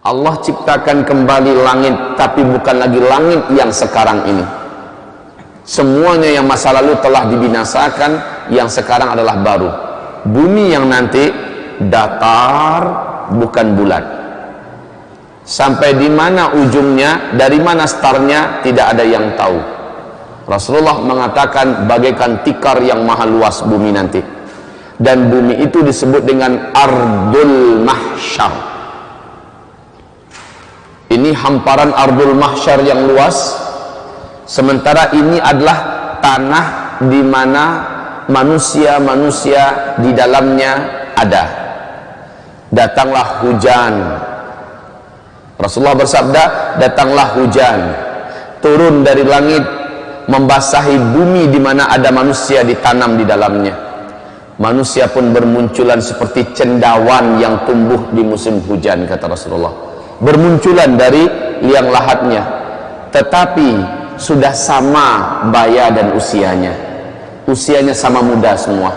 Allah ciptakan kembali langit, tapi bukan lagi langit yang sekarang ini. Semuanya yang masa lalu telah dibinasakan, yang sekarang adalah baru. Bumi yang nanti datar, bukan bulat. Sampai di mana ujungnya, dari mana startnya, tidak ada yang tahu. Rasulullah mengatakan bagaikan tikar yang maha luas bumi nanti. Dan bumi itu disebut dengan Ardul Mahsyar. Ini hamparan Ardul Mahsyar yang luas. Sementara ini adalah tanah di mana manusia-manusia di dalamnya ada. Datanglah hujan. Rasulullah bersabda, datanglah hujan, turun dari langit, membasahi bumi di mana ada manusia ditanam di dalamnya. Manusia pun bermunculan seperti cendawan yang tumbuh di musim hujan, kata Rasulullah. Bermunculan dari liang lahatnya, tetapi sudah sama baya dan usianya. Usianya sama muda semua,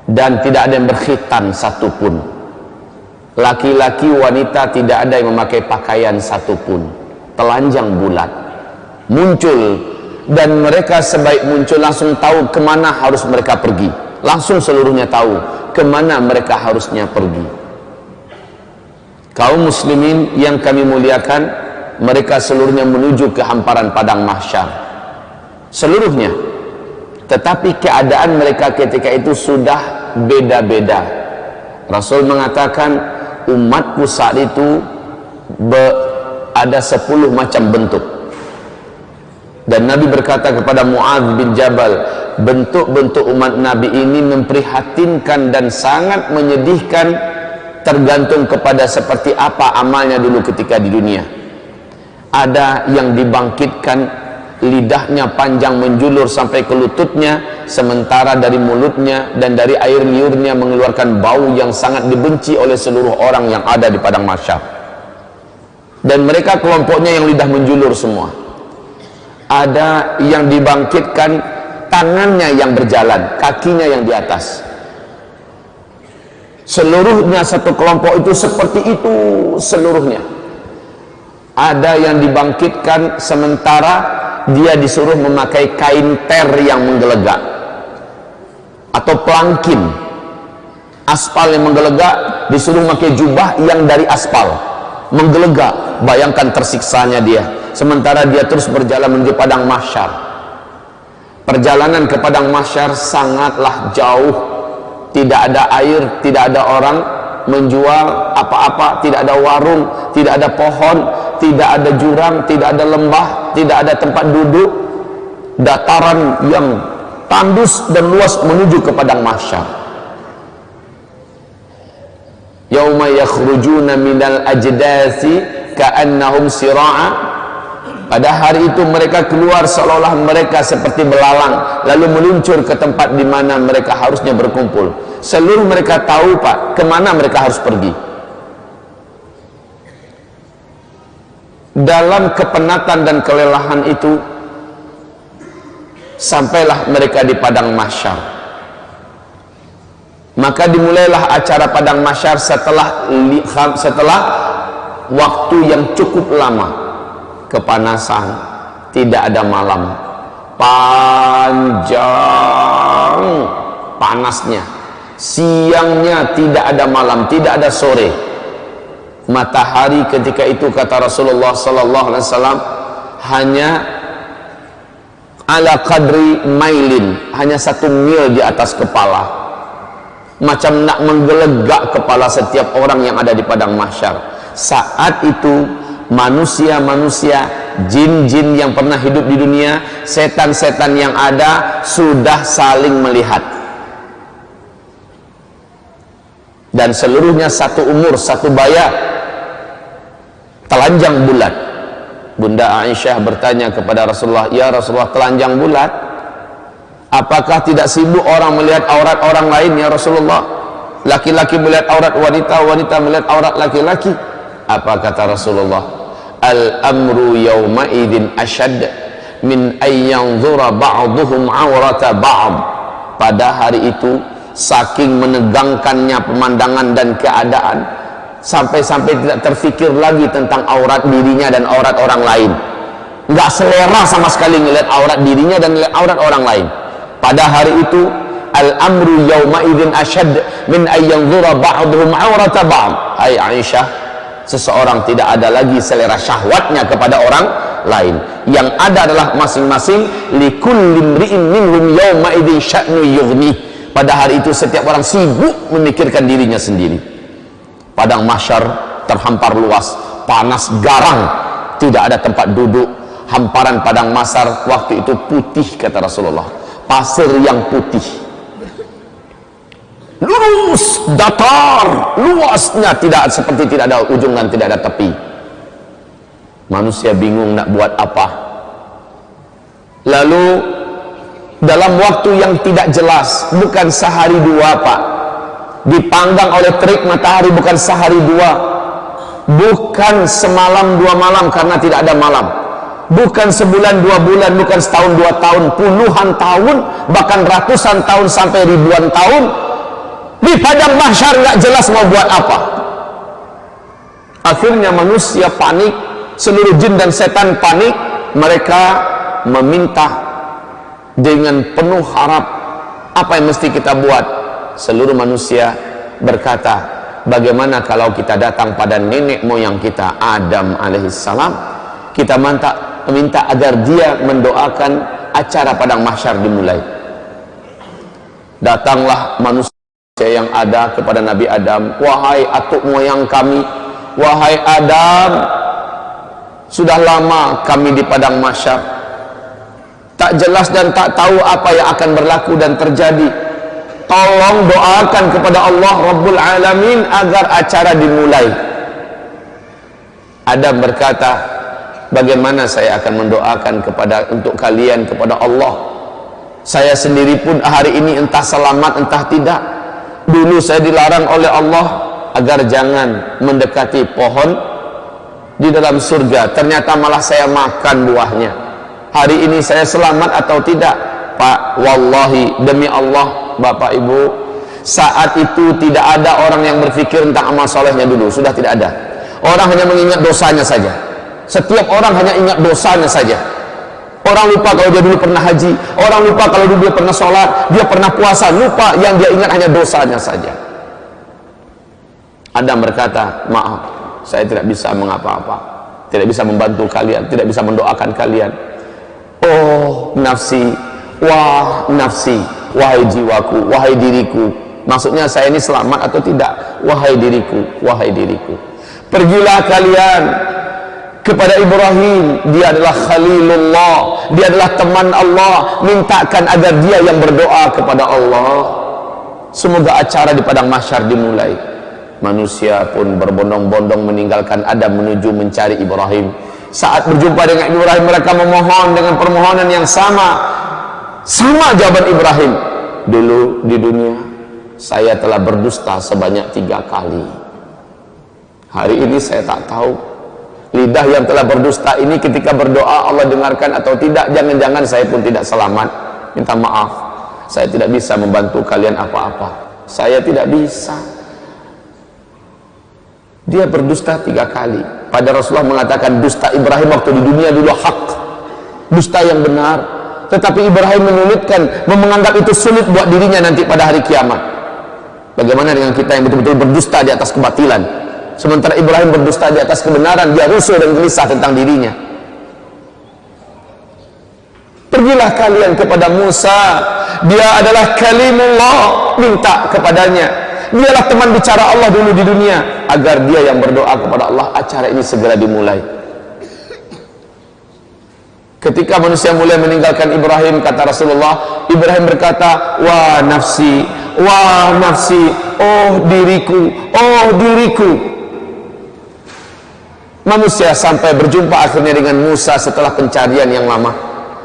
dan tidak ada yang berkhitan satupun. Laki-laki, wanita, tidak ada yang memakai pakaian satupun. Telanjang bulat muncul, dan mereka sebaik muncul langsung tahu kemana harus mereka pergi. Langsung seluruhnya tahu kemana mereka harusnya pergi. Kaum muslimin yang kami muliakan, mereka seluruhnya menuju ke hamparan padang mahsyar, seluruhnya. Tetapi keadaan mereka ketika itu sudah beda-beda. Rasul mengatakan, umatku saat itu ada 10 macam bentuk. Dan Nabi berkata kepada Mu'adz bin Jabal, bentuk-bentuk umat Nabi ini memprihatinkan dan sangat menyedihkan, tergantung kepada seperti apa amalnya dulu ketika di dunia. Ada yang dibangkitkan lidahnya panjang menjulur sampai ke lututnya, sementara dari mulutnya dan dari air liurnya mengeluarkan bau yang sangat dibenci oleh seluruh orang yang ada di padang mahsyar. Dan mereka kelompoknya yang lidah menjulur semua. Ada yang dibangkitkan tangannya yang berjalan, kakinya yang di atas. Seluruhnya satu kelompok itu seperti itu seluruhnya. Ada yang dibangkitkan sementara dia disuruh memakai kain ter yang menggelegak, atau pelangkin aspal yang menggelegak, disuruh memakai jubah yang dari aspal menggelegak. Bayangkan tersiksanya dia, sementara dia terus berjalan menuju padang mahsyar. Perjalanan ke padang mahsyar sangatlah jauh, tidak ada air, tidak ada orang menjual apa-apa, tidak ada warung, tidak ada pohon, tidak ada jurang, tidak ada lembah, tidak ada tempat duduk. Dataran yang tandus dan luas menuju ke padang mahsyar. Yauma yakhrujuna minal ajdasi ka'annahum sira'a. Pada hari itu mereka keluar seolah-olah mereka seperti belalang, lalu meluncur ke tempat di mana mereka harusnya berkumpul. Seluruh mereka tahu, Pak, kemana mereka harus pergi. Dalam kepenatan dan kelelahan itu, sampailah mereka di padang mahsyar. Maka dimulailah acara padang mahsyar setelah waktu yang cukup lama. Kepanasan, tidak ada malam, panjang panasnya. Siangnya tidak ada malam, tidak ada sore. Matahari ketika itu, kata Rasulullah sallallahu alaihi wasallam, hanya ala qadri mailin, hanya 1 mil di atas kepala. Macam nak menggelegak kepala setiap orang yang ada di padang mahsyar. Saat itu manusia-manusia, jin-jin yang pernah hidup di dunia, setan-setan yang ada sudah saling melihat. Dan seluruhnya satu umur, satu baya, telanjang bulat. Bunda Aisyah bertanya kepada Rasulullah, ya Rasulullah, telanjang bulat, apakah tidak sibuk orang melihat aurat orang lain ya Rasulullah? Laki-laki melihat aurat wanita, wanita melihat aurat laki-laki. Apa kata Rasulullah? Al-amru yawma idin ashad min ayyanzura ba'duhum awrata ba'd. Pada hari itu saking menegangkannya pemandangan dan keadaan, sampai-sampai tidak terfikir lagi tentang aurat dirinya dan aurat orang lain. Nggak selera sama sekali ngelihat aurat dirinya dan aurat orang lain. Pada hari itu al-amru yawma idzin asyad min ay yanzura ba'dhum aurata ba'd. Hai Aisyah, seseorang tidak ada lagi selera syahwatnya kepada orang lain. Yang ada adalah masing-masing likulli imri'in minhum yawma idzin sya'nu yughni. Pada hari itu setiap orang sibuk memikirkan dirinya sendiri. Padang mahsyar terhampar luas, panas garang, tidak ada tempat duduk. Hamparan padang mahsyar waktu itu putih, kata Rasulullah, pasir yang putih, lurus, datar, luasnya tidak seperti tidak ada ujung dan tidak ada tepi. Manusia bingung nak buat apa. Lalu dalam waktu yang tidak jelas, bukan sehari dua Pak, dipanggang oleh terik matahari, bukan sehari dua, bukan semalam dua malam karena tidak ada malam, bukan sebulan dua bulan, bukan setahun dua tahun, puluhan tahun, bahkan ratusan tahun sampai ribuan tahun di padang mahsyar nggak jelas mau buat apa. Akhirnya manusia panik, seluruh jin dan setan panik. Mereka meminta dengan penuh harap, apa yang mesti kita buat? Seluruh manusia berkata, bagaimana kalau kita datang pada nenek moyang kita Adam alaihissalam, kita minta agar dia mendoakan acara padang mahsyar dimulai. Datanglah manusia yang ada kepada Nabi Adam, wahai atuk moyang kami, wahai Adam, sudah lama kami di padang mahsyar, tak jelas dan tak tahu apa yang akan berlaku dan terjadi. Tolong doakan kepada Allah Rabbul Alamin agar acara dimulai. Adam berkata, bagaimana saya akan mendoakan untuk kalian kepada Allah? Saya sendiri pun hari ini entah selamat entah tidak. Dulu saya dilarang oleh Allah agar jangan mendekati pohon di dalam surga, ternyata malah saya makan buahnya. Hari ini saya selamat atau tidak? Pak, wallahi, demi Allah, Bapak Ibu, saat itu tidak ada orang yang berpikir tentang amal solehnya dulu, sudah tidak ada. Orang hanya mengingat dosanya saja. Setiap orang hanya ingat dosanya saja. Orang lupa kalau dia dulu pernah haji, orang lupa kalau dulu dia pernah sholat, dia pernah puasa, lupa, yang dia ingat hanya dosanya saja. Adam berkata, maaf, saya tidak bisa mengapa-apa, tidak bisa membantu kalian, tidak bisa mendoakan kalian. Oh nafsi, wah nafsi, wahai jiwaku, wahai diriku. Maksudnya saya ini selamat atau tidak? Wahai diriku, wahai diriku. Pergilah kalian kepada Ibrahim, dia adalah Khalilullah, dia adalah teman Allah, mintakan agar dia yang berdoa kepada Allah. Semoga acara di padang mahsyar dimulai. Manusia pun berbondong-bondong meninggalkan Adam menuju mencari Ibrahim. Saat berjumpa dengan Ibrahim, mereka memohon dengan permohonan yang sama jawaban Ibrahim. Dulu di dunia saya telah berdusta sebanyak 3 kali. Hari ini saya tak tahu lidah yang telah berdusta ini ketika berdoa Allah dengarkan atau tidak. Jangan-jangan saya pun tidak selamat. Minta maaf, saya tidak bisa membantu kalian apa-apa. Saya tidak bisa. Dia berdusta 3 kali. Pada Rasulullah mengatakan dusta Ibrahim waktu di dunia dulu hak, dusta yang benar. Tetapi Ibrahim menyulitkan, menganggap itu sulit buat dirinya nanti pada hari kiamat. Bagaimana dengan kita yang betul-betul berdusta di atas kebatilan? Sementara Ibrahim berdusta di atas kebenaran, dia rusuh dan gelisah tentang dirinya. Pergilah kalian kepada Musa, dia adalah kalimullah, minta kepadanya. Dialah teman bicara Allah dulu di dunia, agar dia yang berdoa kepada Allah, acara ini segera dimulai. Ketika manusia mulai meninggalkan Ibrahim, kata Rasulullah, Ibrahim berkata, wah nafsi, oh diriku, oh diriku. Manusia sampai berjumpa akhirnya dengan Musa setelah pencarian yang lama.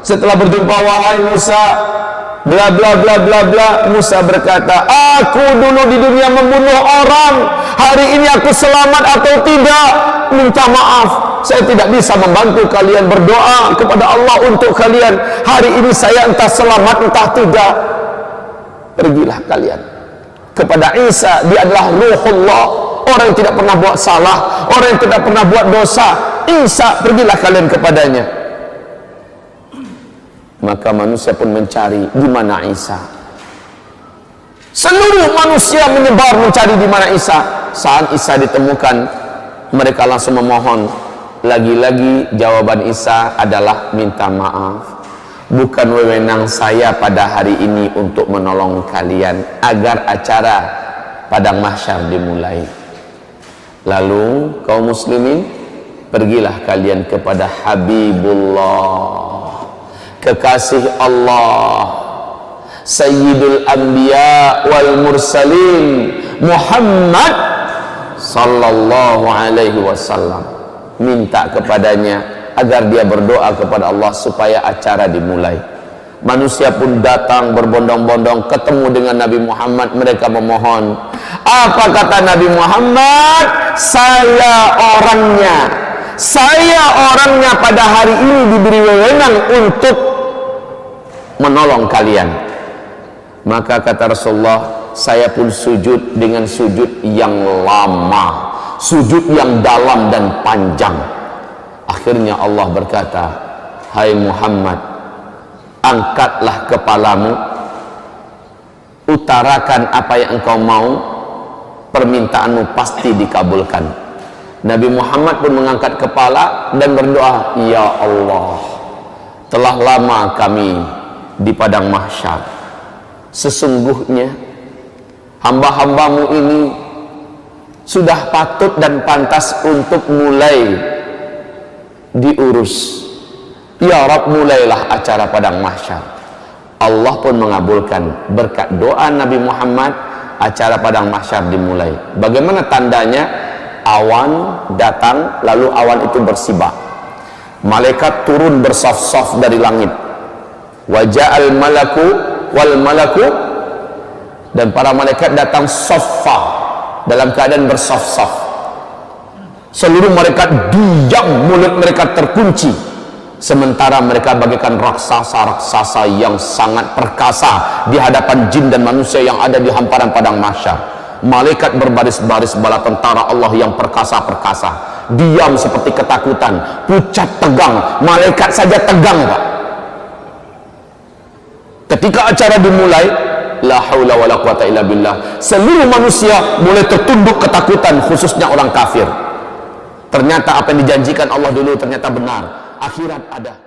Setelah berjumpa, wahai Musa, bla bla bla bla bla. Musa berkata, aku dulu di dunia membunuh orang, hari ini aku selamat atau tidak? Minta maaf, saya tidak bisa membantu kalian, berdoa kepada Allah untuk kalian. Hari ini saya entah selamat entah tidak. Pergilah kalian kepada Isa, dia adalah Ruhullah, orang yang tidak pernah buat salah, orang yang tidak pernah buat dosa. Isa, pergilah kalian kepadanya. Maka manusia pun mencari di mana Isa. Seluruh manusia menyebar mencari di mana Isa. Saat Isa ditemukan, mereka langsung memohon. Lagi-lagi jawaban Isa adalah minta maaf. Bukan wewenang saya pada hari ini untuk menolong kalian agar acara padang mahsyar dimulai. Lalu kaum muslimin, pergilah kalian kepada Habibullah, kekasih Allah, Sayyidul Anbiya wal Mursalin, Muhammad sallallahu alaihi wasallam. Minta kepadanya agar dia berdoa kepada Allah supaya acara dimulai. Manusia pun datang berbondong-bondong ketemu dengan Nabi Muhammad. Mereka memohon. Apa kata Nabi Muhammad? Saya orangnya pada hari ini diberi wewenang untuk menolong kalian. Maka kata Rasulullah, saya pun sujud dengan sujud yang lama, sujud yang dalam dan panjang. Akhirnya Allah berkata, hai Muhammad, angkatlah kepalamu, utarakan apa yang engkau mau, permintaanmu pasti dikabulkan. Nabi Muhammad pun mengangkat kepala dan berdoa, ya Allah, telah lama kami di padang mahsyar. Sesungguhnya hamba-hambamu ini sudah patut dan pantas untuk mulai diurus. Ya Rabb, mulailah acara padang mahsyar. Allah pun mengabulkan berkat doa Nabi Muhammad. Acara padang mahsyar dimulai. Bagaimana tandanya? Awan datang, lalu awan itu bersibak. Malaikat turun bersaf-saf dari langit. Waja'al malaku wal malaku, dan para malaikat datang saffa, dalam keadaan bersaf-saf. Seluruh mereka diam, mulut mereka terkunci, sementara mereka bagaikan raksasa-raksasa yang sangat perkasa di hadapan jin dan manusia yang ada di hamparan padang mahsyar. Malaikat berbaris-baris bala tentara Allah yang perkasa-perkasa, diam seperti ketakutan, pucat tegang. Malaikat saja tegang, Pak. Ketika acara dimulai, la haula wala quwata illa billah, seluruh manusia mulai tertunduk ketakutan, khususnya orang kafir. Ternyata apa yang dijanjikan Allah dulu ternyata benar. Akhirat ada.